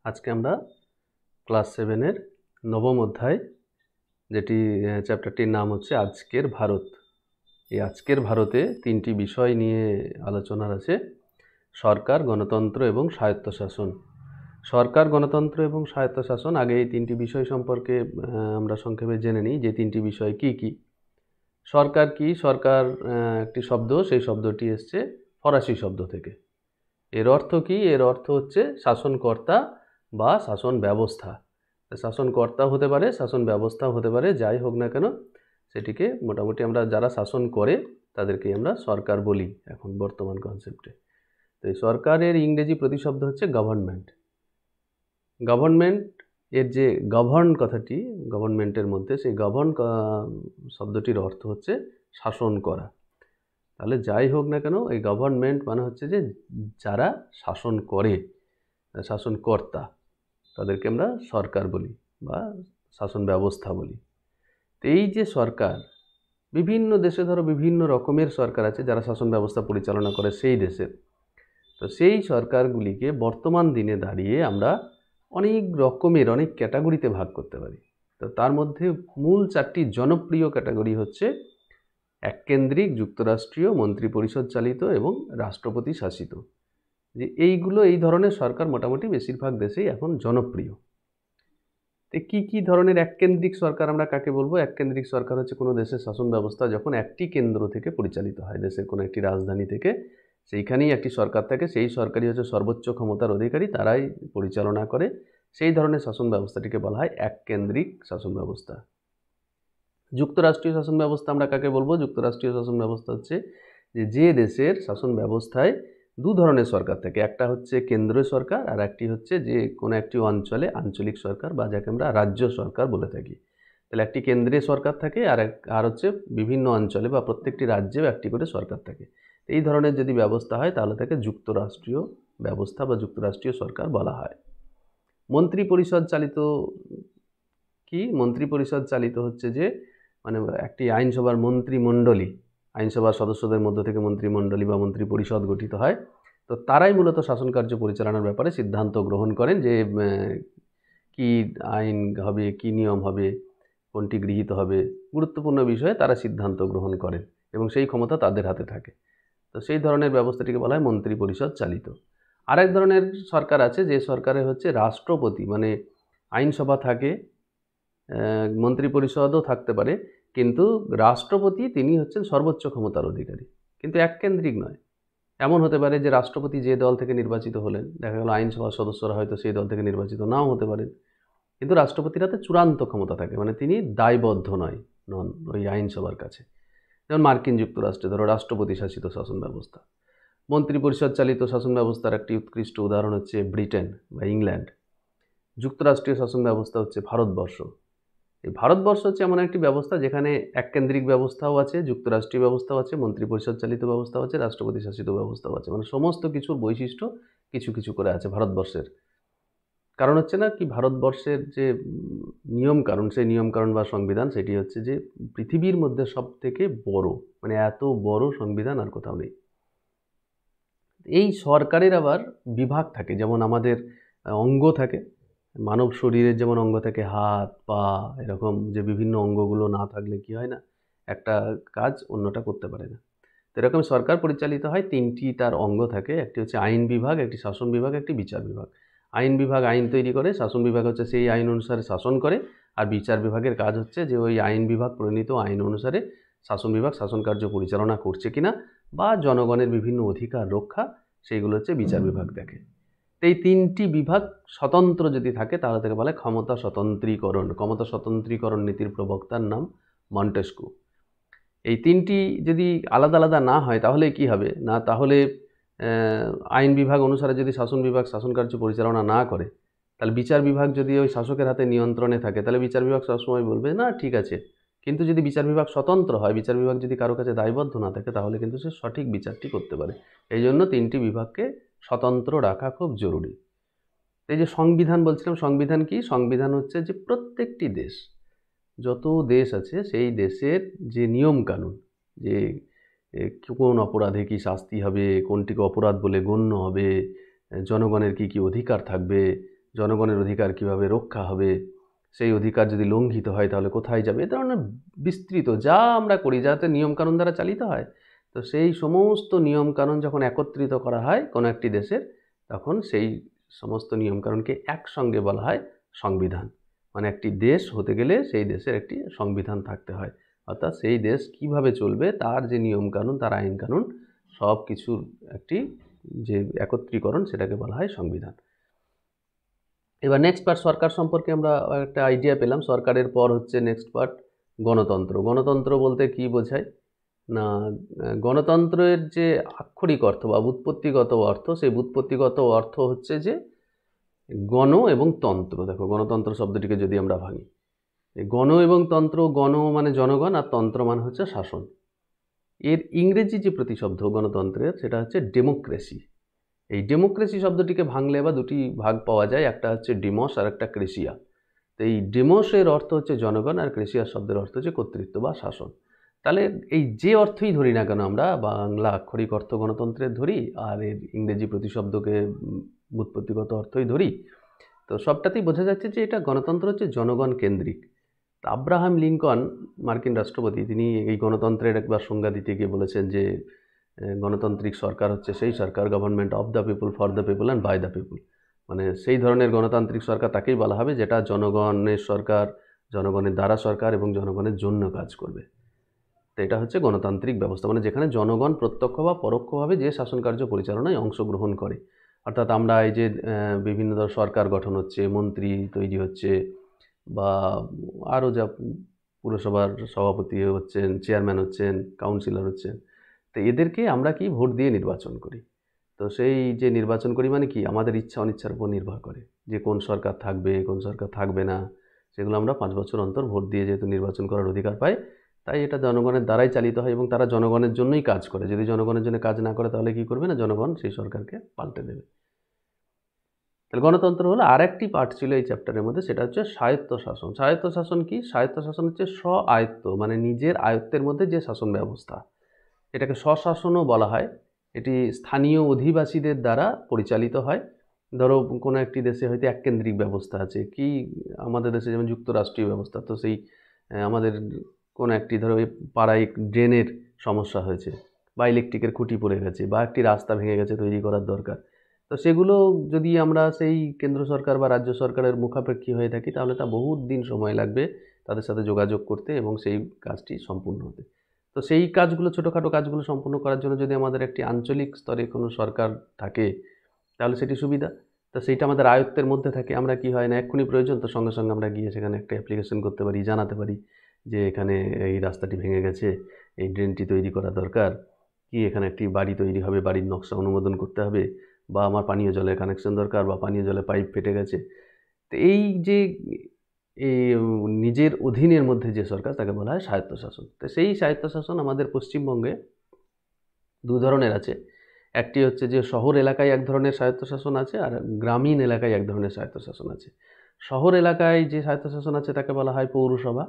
আজকে আমরা ক্লাস 7-এর নবম অধ্যায়, যেটি চ্যাপ্টারটির নাম হচ্ছে আজকের ভারত। এই আজকের ভারতে তিনটি বিষয় নিয়ে আলোচনার আছে: সরকার, গণতন্ত্র এবং স্বায়ত্তশাসন। সরকার, গণতন্ত্র এবং স্বায়ত্তশাসন, আগে এই তিনটি বিষয় সম্পর্কে আমরা সংক্ষেপে জেনে নিই যে তিনটি বিষয় কি কি। সরকার কি? সরকার একটি শব্দ, সেই শব্দটি এসছে ফরাসি শব্দ থেকে। এর অর্থ কি? এর অর্থ হচ্ছে শাসনকর্তা বা শাসন ব্যবস্থা। শাসনকর্তা হতে পারে, শাসন ব্যবস্থাও হতে পারে, যাই হোক না কেন সেটিকে মোটামুটি আমরা যারা শাসন করে তাদেরকেই আমরা সরকার বলি এখন বর্তমান কনসেপ্টে। তো এই সরকারের ইংরেজি প্রতিশব্দ হচ্ছে গভর্নমেন্ট। গভর্নমেন্ট এর যে গভর্ন কথাটি গভর্নমেন্টের মধ্যে, সেই গভর্ন শব্দটির অর্থ হচ্ছে শাসন করা। তাহলে যাই হোক না কেন এই গভর্নমেন্ট মানে হচ্ছে যে যারা শাসন করে, শাসনকর্তা, তাদেরকে আমরা সরকার বলি বা শাসন ব্যবস্থা বলি। তো এই যে সরকার, বিভিন্ন দেশে ধরো বিভিন্ন রকমের সরকার আছে যারা শাসন ব্যবস্থা পরিচালনা করে সেই দেশের। তো সেই সরকারগুলিকে বর্তমান দিনে দাঁড়িয়ে আমরা অনেক রকমের অনেক ক্যাটাগরিতে ভাগ করতে পারি। তো তার মধ্যে মূল চারটি জনপ্রিয় ক্যাটাগরি হচ্ছে এককেন্দ্রিক, যুক্তরাষ্ট্রীয়, মন্ত্রী পরিষদ চালিত এবং রাষ্ট্রপতি শাসিত। যে এইগুলো, এই ধরনের সরকার মোটামুটি বেশিরভাগ দেশেই এখন জনপ্রিয়। তো কী কী ধরনের এককেন্দ্রিক সরকার আমরা কাকে বলবো? এককেন্দ্রিক সরকার হচ্ছে কোনো দেশের শাসন ব্যবস্থা যখন একটি কেন্দ্র থেকে পরিচালিত হয়, দেশের কোনো একটি রাজধানী থেকে, সেইখানেই একটি সরকার থাকে, সেই সরকারই হচ্ছে সর্বোচ্চ ক্ষমতার অধিকারী, তারাই পরিচালনা করে। সেই ধরনের শাসন ব্যবস্থাটিকে বলা হয় এককেন্দ্রিক শাসন ব্যবস্থা। যুক্তরাষ্ট্রীয় শাসন ব্যবস্থা আমরা কাকে বলবো? যুক্তরাষ্ট্রীয় শাসন ব্যবস্থা হচ্ছে যে দেশের শাসন ব্যবস্থায় দু ধরনের সরকার থাকে, একটা হচ্ছে কেন্দ্রীয় সরকার আর একটি হচ্ছে যে কোনো একটি অঞ্চলে আঞ্চলিক সরকার বা যাকে আমরা রাজ্য সরকার বলে থাকি। তাহলে একটি কেন্দ্রীয় সরকার থাকে আর হচ্ছে বিভিন্ন অঞ্চলে বা প্রত্যেকটি রাজ্যেও একটি করে সরকার থাকে। এই ধরনের যদি ব্যবস্থা হয় তাহলে তাকে যুক্তরাষ্ট্রীয় ব্যবস্থা বা যুক্তরাষ্ট্রীয় সরকার বলা হয়। মন্ত্রী পরিষদ চালিত কি? মন্ত্রী পরিষদ চালিত হচ্ছে যে মানে একটি আইনসভার মন্ত্রিমণ্ডলী, আইনসভার সদস্যদের মধ্য থেকে মন্ত্রিমণ্ডলী বা মন্ত্রী পরিষদ গঠিত হয়। তো তারাই মূলত শাসন কার্য পরিচালনার ব্যাপারে সিদ্ধান্ত গ্রহণ করেন যে কি আইন হবে, কি নিয়ম হবে, কোনটি গৃহীত হবে, গুরুত্বপূর্ণ বিষয়ে তারা সিদ্ধান্ত গ্রহণ করেন এবং সেই ক্ষমতা তাদের হাতে থাকে। তো সেই ধরনের ব্যবস্থাটিকে বলা হয় মন্ত্রী পরিষদ চালিত। আরেক ধরনের সরকার আছে যে সরকারে হচ্ছে রাষ্ট্রপতি, মানে আইনসভা থাকে, মন্ত্রী পরিষদও থাকতে পারে, কিন্তু রাষ্ট্রপতি তিনি হচ্ছেন সর্বোচ্চ ক্ষমতার অধিকারী, কিন্তু এককেন্দ্রিক নয়। এমন হতে পারে যে রাষ্ট্রপতি যে দল থেকে নির্বাচিত হলেন, দেখা গেল আইনসভার সদস্যরা হয়তো সেই দল থেকে নির্বাচিত নাও হতে পারেন, কিন্তু রাষ্ট্রপতির হাতে চূড়ান্ত ক্ষমতা থাকে, মানে তিনি দায়বদ্ধ নন ওই আইনসভার কাছে। যেমন মার্কিন যুক্তরাষ্ট্রে ধরো রাষ্ট্রপতি শাসিত শাসন ব্যবস্থা। মন্ত্রী পরিষদ চালিত শাসন ব্যবস্থার একটি উৎকৃষ্ট উদাহরণ হচ্ছে ব্রিটেন বা ইংল্যান্ড। যুক্তরাষ্ট্রীয় শাসন ব্যবস্থা হচ্ছে ভারতবর্ষ। এই ভারতবর্ষ হচ্ছে এমন একটি ব্যবস্থা যেখানে এককেন্দ্রিক ব্যবস্থাও আছে, যুক্তরাষ্ট্রীয় ব্যবস্থাও আছে, মন্ত্রী পরিষদ চালিত ব্যবস্থাও আছে, রাষ্ট্রপতি শাসিত ব্যবস্থাও আছে, মানে সমস্ত কিছুর বৈশিষ্ট্য কিছু কিছু করে আছে ভারতবর্ষের। কারণ হচ্ছে না কি, ভারতবর্ষের যে নিয়মকানুন, সেই নিয়মকানুন বা সংবিধান, সেটি হচ্ছে যে পৃথিবীর মধ্যে সব থেকে বড়, মানে এত বড় সংবিধান আর কোথাও নেই। এই সরকারের আবার বিভাগ থাকে, যেমন আমাদের অঙ্গ থাকে, মানব শরীরের যেমন অঙ্গ থাকে হাত পা, এরকম যে বিভিন্ন অঙ্গগুলো না থাকলে কি হয় না, একটা কাজ অন্যটা করতে পারে না। তো এরকম সরকার পরিচালিত হয়, তিনটি তার অঙ্গ থাকে, একটি হচ্ছে আইন বিভাগ, একটি শাসন বিভাগ, একটি বিচার বিভাগ। আইন বিভাগ আইন তৈরি করে, শাসন বিভাগ হচ্ছে সেই আইন অনুসারে শাসন করে, আর বিচার বিভাগের কাজ হচ্ছে যে ওই আইন বিভাগ প্রণীত আইন অনুসারে শাসন বিভাগ শাসন কার্য পরিচালনা করছে কিনা বা জনগণের বিভিন্ন অধিকার রক্ষা, সেইগুলো হচ্ছে বিচার বিভাগ দেখে। এই তিনটি বিভাগ স্বতন্ত্র যদি থাকে তাহলে তাকে বলে ক্ষমতা স্বতন্ত্রীকরণ। ক্ষমতা স্বতন্ত্রীকরণ নীতির প্রবক্তার নাম মন্টেস্কু। এই তিনটি যদি আলাদা আলাদা না হয় তাহলে কি হবে না, তাহলে আইন বিভাগ অনুসারে যদি শাসন বিভাগ শাসন কার্য পরিচালনা না করে, তাহলে বিচার বিভাগ যদি ওই শাসকের হাতে নিয়ন্ত্রণে থাকে, তাহলে বিচার বিভাগ সবসময় বলবে না ঠিক আছে। কিন্তু যদি বিচার বিভাগ স্বতন্ত্র হয়, বিচার বিভাগ যদি কারো কাছে দায়বদ্ধ না থাকে, তাহলে কিন্তু সে সঠিক বিচারটি করতে পারে। এই জন্য তিনটি বিভাগকে স্বতন্ত্র রাখা খুব জরুরি। এই যে সংবিধান বলছিলাম, সংবিধান কি? সংবিধান হচ্ছে যে প্রত্যেকটি দেশ, যত দেশ আছে সেই দেশের যে নিয়মকানুন, যে কোন অপরাধে কি শাস্তি হবে, কোনটিকে অপরাধ বলে গণ্য হবে, জনগণের কি কি অধিকার থাকবে, জনগণের অধিকার কিভাবে রক্ষা হবে, সেই অধিকার যদি লঙ্ঘিত হয় তাহলে কোথায় যাবে, এ ধরনের বিস্তৃত যা আমরা করি যাতে নিয়মকানুন দ্বারা চালিত হয়। তো সেই সমস্ত নিয়মকানুন যখন একত্রিত করা হয় কোনো একটি দেশের, তখন সেই সমস্ত নিয়মকানুনকে একসঙ্গে বলা হয় সংবিধান। মানে একটি দেশ হতে গেলে সেই দেশের একটি সংবিধান থাকতে হয়, অর্থাৎ সেই দেশ কিভাবে চলবে তার যে নিয়মকানুন, তার আইন কানুন সব কিছুর একটি যে একত্রীকরণ, সেটাকে বলা হয় সংবিধান। এবার নেক্সট পার্ট সরকার সম্পর্কে আমরা একটা আইডিয়া পেলাম। সরকারের পর হচ্ছে নেক্সট পার্ট গণতন্ত্র। গণতন্ত্র বলতে কি বোঝায় না, গণতন্ত্রের যে আক্ষরিক অর্থ বা ব্যুৎপত্তিগত অর্থ, সেই ব্যুৎপত্তিগত অর্থ হচ্ছে যে গণ এবং তন্ত্র। দেখো, গণতন্ত্র শব্দটিকে যদি আমরা ভাঙি, গণ এবং তন্ত্র, গণ মানে জনগণ আর তন্ত্র মানে হচ্ছে শাসন। এর ইংরেজি যে প্রতিশব্দ গণতন্ত্রের সেটা হচ্ছে ডেমোক্রেসি। এই ডেমোক্রেসি শব্দটিকে ভাঙলে বা দুটি ভাগ পাওয়া যায়, একটা হচ্ছে ডেমোস আর একটা ক্রেসিয়া। তো এই ডেমোসের অর্থ হচ্ছে জনগণ আর ক্রেসিয়া শব্দের অর্থ হচ্ছে কর্তৃত্ব বা শাসন। তাহলে এই যে অর্থই ধরি না কেন, আমরা বাংলা আক্ষরিক অর্থ গণতন্ত্রের ধরি আর এর ইংরেজি প্রতিশব্দকে ব্যুৎপত্তিগত অর্থই ধরি, তো সবটাতেই বোঝা যাচ্ছে যে এটা গণতন্ত্র হচ্ছে জনগণ কেন্দ্রিক। আব্রাহাম লিঙ্কন, মার্কিন রাষ্ট্রপতি, তিনি এই গণতন্ত্রের একবার সংজ্ঞা দিতে গিয়ে বলেছেন যে গণতান্ত্রিক সরকার হচ্ছে সেই সরকার, government of the people, for the people and by the people. মানে সেই ধরনের গণতান্ত্রিক সরকার তাকেই বলা হবে যেটা জনগণের সরকার, জনগণের দ্বারা সরকার এবং জনগণের জন্য কাজ করবে। তো এটা হচ্ছে গণতান্ত্রিক ব্যবস্থা, মানে যেখানে জনগণ প্রত্যক্ষ বা পরোক্ষভাবে যে শাসন কার্য পরিচালনায় অংশগ্রহণ করে। অর্থাৎ আমরা এই যে বিভিন্ন সরকার গঠন হচ্ছে, মন্ত্রী তৈরি হচ্ছে, বা আরও যা পুরসভার সভাপতি হচ্ছেন, চেয়ারম্যান হচ্ছেন, কাউন্সিলর হচ্ছেন, তো এদেরকে আমরা কি ভোট দিয়ে নির্বাচন করি। তো সেই যে নির্বাচন করি মানে কি, আমাদের ইচ্ছা অনিচ্ছার উপর নির্ভর করে যে কোন সরকার থাকবে কোন সরকার থাকবে না, সেগুলো আমরা 5 বছর অন্তর ভোট দিয়ে যেহেতু নির্বাচন করার অধিকার পাই, তাই এটা জনগণের দ্বারাই চালিত হয় এবং তারা জনগণের জন্যই কাজ করে। যদি জনগণের জন্য কাজ না করে তাহলে কি করবে না, জনগণ সেই সরকারকে পাল্টে দেবে। তাহলে গণতন্ত্র হলো আর একটি পার্ট ছিল এই চ্যাপ্টারের মধ্যে, সেটা হচ্ছে স্বায়ত্তশাসন। স্বায়ত্তশাসন কি? স্বায়ত্তশাসন হচ্ছে স্ব আয়ত্ত, মানে নিজের আয়ত্তের মধ্যে যে শাসন ব্যবস্থা, এটাকে স্বশাসনও বলা হয়। এটি স্থানীয় অধিবাসীদের দ্বারা পরিচালিত হয়। ধরো কোনো একটি দেশে হয়তো এককেন্দ্রিক ব্যবস্থা আছে, কি আমাদের দেশে যেমন যুক্তরাষ্ট্রীয় ব্যবস্থা, তো সেই আমাদের কোনো একটি ধরো পাড়ায় ড্রেনের সমস্যা হয়েছে, বা ইলেকট্রিকের খুঁটি পড়ে গেছে, বা একটি রাস্তা ভেঙে গেছে, তৈরি করার দরকার। তো সেগুলো যদি আমরা সেই কেন্দ্র সরকার বা রাজ্য সরকারের মুখাপেক্ষী হয়ে থাকি, তাহলে তা বহুত দিন সময় লাগবে তাদের সাথে যোগাযোগ করতে এবং সেই কাজটি সম্পূর্ণ হতে। তো সেই কাজগুলো, ছোটোখাটো কাজগুলো সম্পূর্ণ করার জন্য যদি আমাদের একটি আঞ্চলিক স্তরে কোনো সরকার থাকে তাহলে সেটি সুবিধা। তো সেইটা আমাদের আয়ত্তের মধ্যে থাকে, আমরা কি হয় না এক্ষুনি প্রয়োজন তো সঙ্গে সঙ্গে আমরা গিয়ে সেখানে একটা অ্যাপ্লিকেশন করতে পারি, জানাতে পারি যে এখানে এই রাস্তাটি ভেঙে গেছে, এই ড্রেনটি তৈরি করা দরকার, কি এখানে একটি বাড়ি তৈরি হবে, বাড়ির নকশা অনুমোদন করতে হবে, বা আমার পানীয় জলের কানেকশন দরকার, বা পানীয় জলের পাইপ ফেটে গেছে। তো এই যে এই নিজের অধীনের মধ্যে যে সরকার, তাকে বলা হয় স্বায়ত্তশাসন। তো সেই স্বায়ত্তশাসন আমাদের পশ্চিমবঙ্গে দু ধরনের আছে। একটি হচ্ছে যে শহর এলাকায় এক ধরনের স্বায়ত্তশাসন আছে, আর গ্রামীণ এলাকায় এক ধরনের স্বায়ত্তশাসন আছে। শহর এলাকায় যে স্বায়ত্তশাসন আছে তাকে বলা হয় পৌরসভা,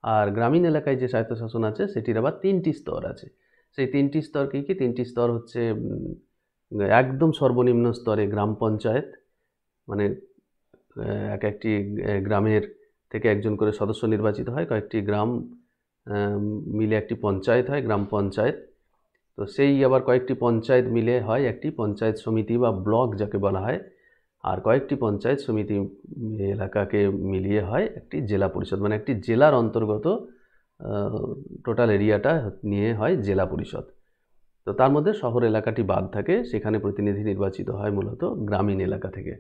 আর গ্রামীণ এলাকায় যে স্বায়ত্তশাসন আছে সেটির আবার 3টি স্তর আছে। সেই 3টি স্তর কী কী? 3টি স্তর হচ্ছে একদম সর্বনিম্ন স্তরে গ্রাম পঞ্চায়েত, মানে এক একটি গ্রামের থেকে একজন করে সদস্য নির্বাচিত হয়, কয়েকটি গ্রাম মিলে একটি পঞ্চায়েত হয়, গ্রাম পঞ্চায়েত। তো সেই আবার কয়েকটি পঞ্চায়েত মিলে হয় একটি পঞ্চায়েত সমিতি বা ব্লক যাকে বলা হয়, আর কয়েকটি পঞ্চায়েত সমিতি এলাকাকে মিলিয়ে হয় একটি জেলা পরিষদ, মানে একটি জেলার অন্তর্গত টোটাল এরিয়াটা নিয়ে হয় জেলা পরিষদ। তো তার মধ্যে শহর এলাকাটি বাদ থাকে, সেখানে প্রতিনিধি নির্বাচিত হয় মূলত গ্রামীণ এলাকা থেকে।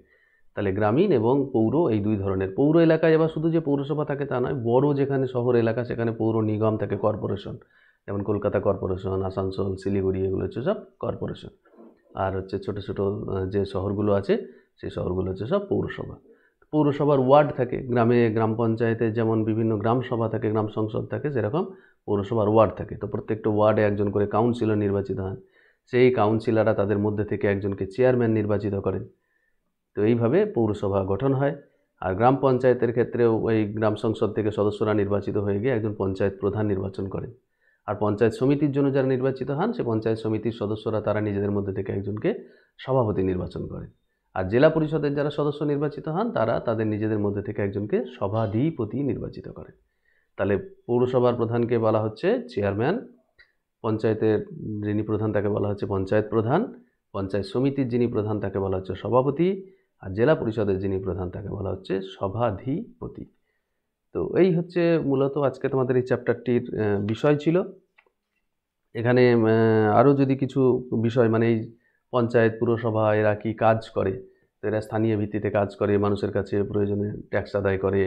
তাহলে গ্রামীণ এবং পৌর এই দুই ধরনের। পৌর এলাকায় আবার শুধু যে পৌরসভা থাকে তা নয়, বড় যেখানে শহর এলাকা সেখানে পৌর নিগম থাকে, কর্পোরেশন, যেমন কলকাতা কর্পোরেশন, আসানসোল, শিলিগুড়ি, এগুলো হচ্ছে সব কর্পোরেশন। আর হচ্ছে ছোটো ছোটো যে শহরগুলো আছে সেই শহরগুলো হচ্ছে সব পৌরসভা। পৌরসভার ওয়ার্ড থাকে, গ্রামে গ্রাম পঞ্চায়েতে যেমন বিভিন্ন গ্রাম সভা থাকে, গ্রাম সংসদ থাকে, সেরকম পৌরসভার ওয়ার্ড থাকে। তো প্রত্যেকটা ওয়ার্ডে একজন করে কাউন্সিলর নির্বাচিত হন, সেই কাউন্সিলররা তাদের মধ্যে থেকে একজনকে চেয়ারম্যান নির্বাচিত করেন। তো এইভাবে পৌরসভা গঠন হয়। আর গ্রাম পঞ্চায়েতের ক্ষেত্রেও ওই গ্রাম সংসদ থেকে সদস্যরা নির্বাচিত হয়ে গিয়ে একজন পঞ্চায়েত প্রধান নির্বাচন করেন। আর পঞ্চায়েত সমিতির জন্য যারা নির্বাচিত হন, সে পঞ্চায়েত সমিতির সদস্যরা তারা নিজেদের মধ্যে থেকে একজনকে সভাপতি নির্বাচন করেন। আর জেলা পরিষদের যারা সদস্য নির্বাচিত হন তারা তাদের নিজেদের মধ্যে থেকে একজনকে সভাধিপতি নির্বাচিত করেন। তাহলে পৌরসভার প্রধানকে বলা হচ্ছে চেয়ারম্যান, পঞ্চায়েতের যিনি প্রধান তাকে বলা হচ্ছে পঞ্চায়েত প্রধান, পঞ্চায়েত সমিতির যিনি প্রধান তাকে বলা হচ্ছে সভাপতি, আর জেলা পরিষদের যিনি প্রধান তাকে বলা হচ্ছে সভাধিপতি। তো এই হচ্ছে মূলত আজকে তোমাদের এই চ্যাপ্টারটির বিষয় ছিল। এখানে আরও যদি কিছু বিষয় মানে এই পঞ্চায়েত পুরসভা এরা কি কাজ করে, তো এরা স্থানীয় ভিত্তিতে কাজ করে, মানুষের কাছে প্রয়োজনে ট্যাক্স আদায় করে,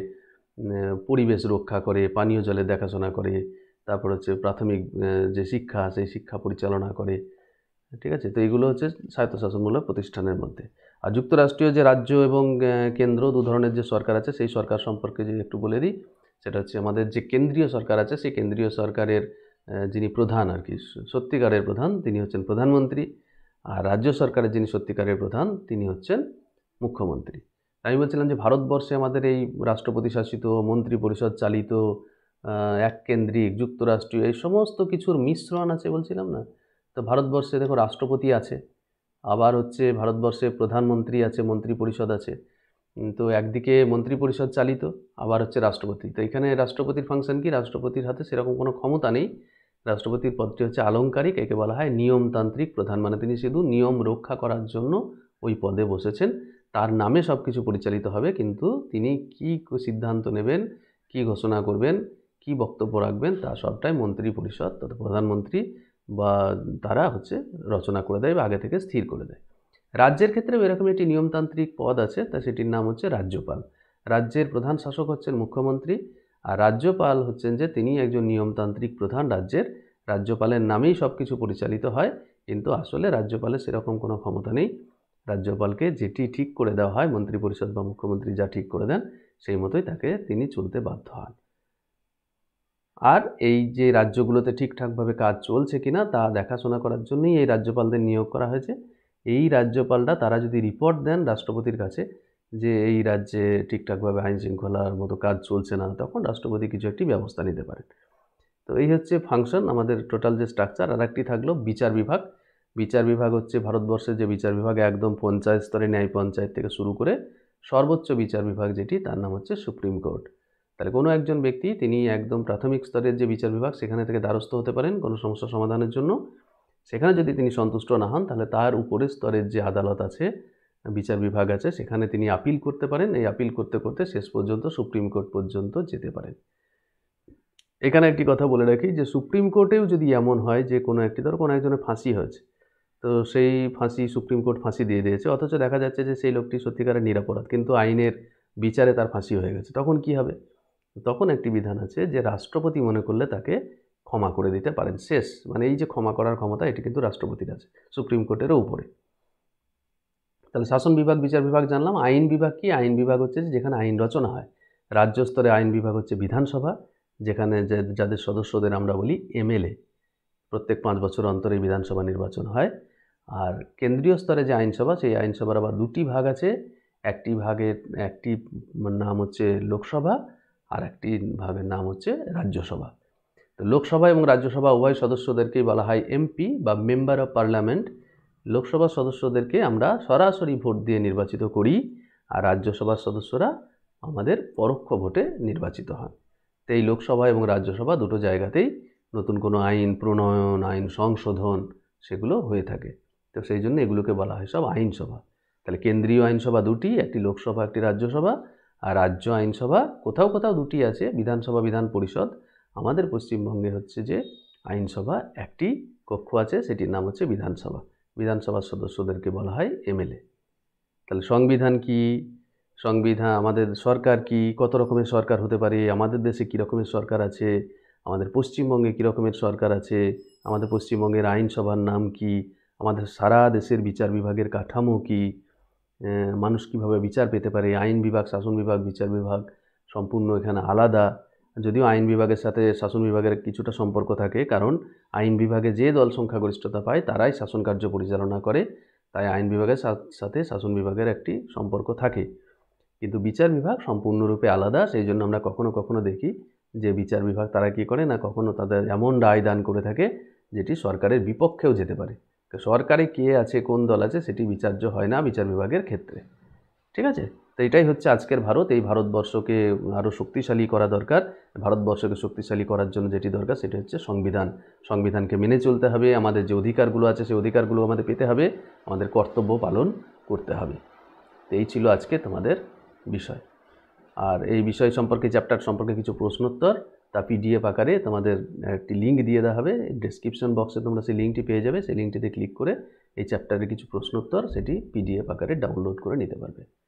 পরিবেশ রক্ষা করে, পানীয় জলের দেখাশোনা করে, তারপর হচ্ছে প্রাথমিক যে শিক্ষা সেই শিক্ষা পরিচালনা করে, ঠিক আছে। তো এইগুলো হচ্ছে স্বায়ত্তশাসনমূলক প্রতিষ্ঠানের মধ্যে। আর যুক্তরাষ্ট্রীয় যে রাজ্য এবং কেন্দ্র দু ধরনের যে সরকার আছে সেই সরকার সম্পর্কে যদি একটু বলে দিই, সেটা হচ্ছে আমাদের যে কেন্দ্রীয় সরকার আছে সেই কেন্দ্রীয় সরকারের যিনি প্রধান আর কি সত্যিকারের প্রধান তিনি হচ্ছেন প্রধানমন্ত্রী, আর রাজ্য সরকারের যিনি সত্যিকারের প্রধান তিনি হচ্ছেন মুখ্যমন্ত্রী। আমি বলছিলাম যে ভারতবর্ষে আমাদের এই রাষ্ট্রপতি শাসিত, মন্ত্রী পরিষদ চালিত, এককেন্দ্রিক, যুক্তরাষ্ট্রীয় এই সমস্ত কিছুর মিশ্রণ আছে বলছিলাম না। তো ভারতবর্ষে দেখো রাষ্ট্রপতি আছে, আবার হচ্ছে ভারতবর্ষে প্রধানমন্ত্রী আছে, মন্ত্রী পরিষদ আছে। তো একদিকে মন্ত্রী পরিষদ চালিত, আবার হচ্ছে রাষ্ট্রপতি। তো এখানে রাষ্ট্রপতির ফাংশন কি, রাষ্ট্রপতির হাতে সেরকম কোনো ক্ষমতা নেই। রাষ্ট্রপতির পদটি হচ্ছে আলংকারিক, একে বলা হয় নিয়মতান্ত্রিক প্রধান, মানে তিনি শুধু নিয়ম রক্ষা করার জন্য ওই পদে বসেছেন, তার নামে সব কিছু পরিচালিত হবে, কিন্তু তিনি কি সিদ্ধান্ত নেবেন, কি ঘোষণা করবেন, কি বক্তব্য রাখবেন তা সবটাই মন্ত্রী পরিষদ তথা প্রধানমন্ত্রী বা তারা হচ্ছে রচনা করে দেয় বা আগে থেকে স্থির করে দেয়। রাজ্যের ক্ষেত্রে এরকম একটি নিয়মতান্ত্রিক পদ আছে, তা সেটির নাম হচ্ছে রাজ্যপাল। রাজ্যের প্রধান শাসক হচ্ছেন মুখ্যমন্ত্রী, আর রাজ্যপাল হচ্ছেন যে তিনি একজন নিয়মতান্ত্রিক প্রধান রাজ্যের। রাজ্যপালের নামেই সব কিছু পরিচালিত হয়, কিন্তু আসলে রাজ্যপালের সেরকম কোনো ক্ষমতা নেই। রাজ্যপালকে যেটি ঠিক করে দেওয়া হয়, মন্ত্রী পরিষদ বা মুখ্যমন্ত্রী যা ঠিক করে দেন সেই মতোই তাকে তিনি চলতে বাধ্য হন। আর এই যে রাজ্যগুলোতে ঠিকঠাকভাবে কাজ চলছে কিনা তা দেখাশোনা করার জন্যই এই রাজ্যপালদের নিয়োগ করা হয়েছে। এই রাজ্যপালরা তারা যদি রিপোর্ট দেন রাষ্ট্রপতির কাছে যে এই রাজ্যে ঠিকঠাকভাবে আইন শৃঙ্খলার মতো কাজ চলছে না, তখন রাষ্ট্রপতি কিছু একটি ব্যবস্থা নিতে পারেন। তো এই হচ্ছে ফাংশন আমাদের টোটাল যে স্ট্রাকচার। আর একটি থাকলো বিচার বিভাগ। বিচার বিভাগ হচ্ছে ভারতবর্ষের যে বিচার বিভাগ একদম পঞ্চায়েত স্তরে, ন্যায় পঞ্চায়েত থেকে শুরু করে সর্বোচ্চ বিচার বিভাগ যেটি, তার নাম হচ্ছে সুপ্রিম কোর্ট। তাহলে কোনো একজন ব্যক্তি তিনি একদম প্রাথমিক স্তরের যে বিচার বিভাগ সেখানে থেকে দ্বারস্থ হতে পারেন কোনো সমস্যা সমাধানের জন্য। সেখানে যদি তিনি সন্তুষ্ট না হন তাহলে তার উপরের স্তরের যে আদালত আছে, বিচার বিভাগ আছে, সেখানে তিনি আপিল করতে পারেন। এই আপিল করতে করতে শেষ পর্যন্ত সুপ্রিম কোর্ট পর্যন্ত যেতে পারেন। এখানে একটি কথা বলে রাখি যে সুপ্রিম কোর্টেও যদি এমন হয় যে কোনো একটি ধরো কোনো একজনের ফাঁসি হয়েছে, তো সেই ফাঁসি সুপ্রিম কোর্ট ফাঁসি দিয়ে দিয়েছে, অথচ দেখা যাচ্ছে যে সেই লোকটি সত্যিকারের নিরপরাধ, কিন্তু আইনের বিচারে তার ফাঁসি হয়ে গেছে, তখন কি হবে? তখন একটি বিধান আছে যে রাষ্ট্রপতি মনে করলে তাকে ক্ষমা করে দিতে পারেন। শেষ, মানে এই যে ক্ষমা করার ক্ষমতা এটি কিন্তু রাষ্ট্রপতির আছে, সুপ্রিম কোর্টেরও উপরে। তাহলে শাসন বিভাগ, বিচার বিভাগ জানলাম। আইন বিভাগ কি? আইন বিভাগ হচ্ছে যেখানে আইন রচনা হয়। রাজ্য স্তরে আইন বিভাগ হচ্ছে বিধানসভা, যেখানে যাদের সদস্যদের আমরা বলি এমএলএ। প্রত্যেক 5 বছর অন্তরে বিধানসভা নির্বাচন হয়। আর কেন্দ্রীয় স্তরে যে আইনসভা, সেই আইনসভার আবার দুটি ভাগ আছে। একটি নাম হচ্ছে লোকসভা, আর একটি ভাগের নাম হচ্ছে রাজ্যসভা। তো লোকসভা এবং রাজ্যসভা উভয় সদস্যদেরকেই বলা হয় এমপি বা মেম্বার অফ পার্লামেন্ট। লোকসভার সদস্যদেরকে আমরা সরাসরি ভোট দিয়ে নির্বাচিত করি, আর রাজ্যসভার সদস্যরা আমাদের পরোক্ষ ভোটে নির্বাচিত হন। তো এই লোকসভা এবং রাজ্যসভা দুটো জায়গাতেই নতুন কোনো আইন প্রণয়ন, আইন সংশোধন সেগুলো হয়ে থাকে। তো সেই জন্য এগুলোকে বলা হয় সব আইনসভা। তাহলে কেন্দ্রীয় আইনসভা দুটি, একটি লোকসভা একটি রাজ্যসভা। আর রাজ্য আইনসভা কোথাও কোথাও দুটি আছে, বিধানসভা বিধান পরিষদ। আমাদের পশ্চিমবঙ্গে হচ্ছে যে আইনসভা একটি কক্ষ আছে, সেটির নাম হচ্ছে বিধানসভা। বিধানসভার সদস্যদেরকে বলা হয় এমএলএ। তাহলে সংবিধান কি? সংবিধান, আমাদের সরকার কি, কত রকমের সরকার হতে পারে, আমাদের দেশে কী রকমের সরকার আছে, আমাদের পশ্চিমবঙ্গে কী রকমের সরকার আছে, আমাদের পশ্চিমবঙ্গের আইনসভার নাম কি, আমাদের সারা দেশের বিচার বিভাগের কাঠামো কি, মানুষ কীভাবে বিচার পেতে পারে, আইন বিভাগ, শাসন বিভাগ, বিচার বিভাগ সম্পূর্ণ এখানে আলাদা। যদিও আইন বিভাগের সাথে শাসন বিভাগের কিছুটা সম্পর্ক থাকে, কারণ আইন বিভাগে যে দল সংখ্যাগরিষ্ঠতা পায় তারাই শাসন কার্য পরিচালনা করে, তাই আইন বিভাগের সাথে শাসন বিভাগের একটি সম্পর্ক থাকে। কিন্তু বিচার বিভাগ সম্পূর্ণরূপে আলাদা। সেই জন্য আমরা কখনো কখনো দেখি যে বিচার বিভাগ তারা কী করে না, কখনো তাদের এমন রায় দান করে থাকে যেটি সরকারের বিপক্ষেও যেতে পারে। সরকারে কে আছে, কোন দল আছে, সেটি বিচার্য হয় না বিচার বিভাগের ক্ষেত্রে। ঠিক আছে? তো এটাই হচ্ছে আজকের ভারত। এই ভারতবর্ষকে আরও শক্তিশালী করা দরকার। ভারতবর্ষকে শক্তিশালী করার জন্য যেটি দরকার সেটি হচ্ছে সংবিধান। সংবিধানকে মেনে চলতে হবে, আমাদের যে অধিকারগুলো আছে সেই অধিকারগুলো আমাদের পেতে হবে, আমাদের কর্তব্য পালন করতে হবে। তো এই ছিল আজকে তোমাদের বিষয়। আর এই বিষয় সম্পর্কে, চ্যাপ্টার সম্পর্কে কিছু প্রশ্নোত্তর, তা পিডিএফ আকারে তোমাদের একটি লিঙ্ক দিয়ে দেওয়া হবে। ডেসক্রিপশন বক্সে তোমরা সেই লিঙ্কটি পেয়ে যাবে। সেই লিঙ্কটিতে ক্লিক করে এই চ্যাপ্টারের কিছু প্রশ্নোত্তর সেটি পিডিএফ আকারে ডাউনলোড করে নিতে পারবে।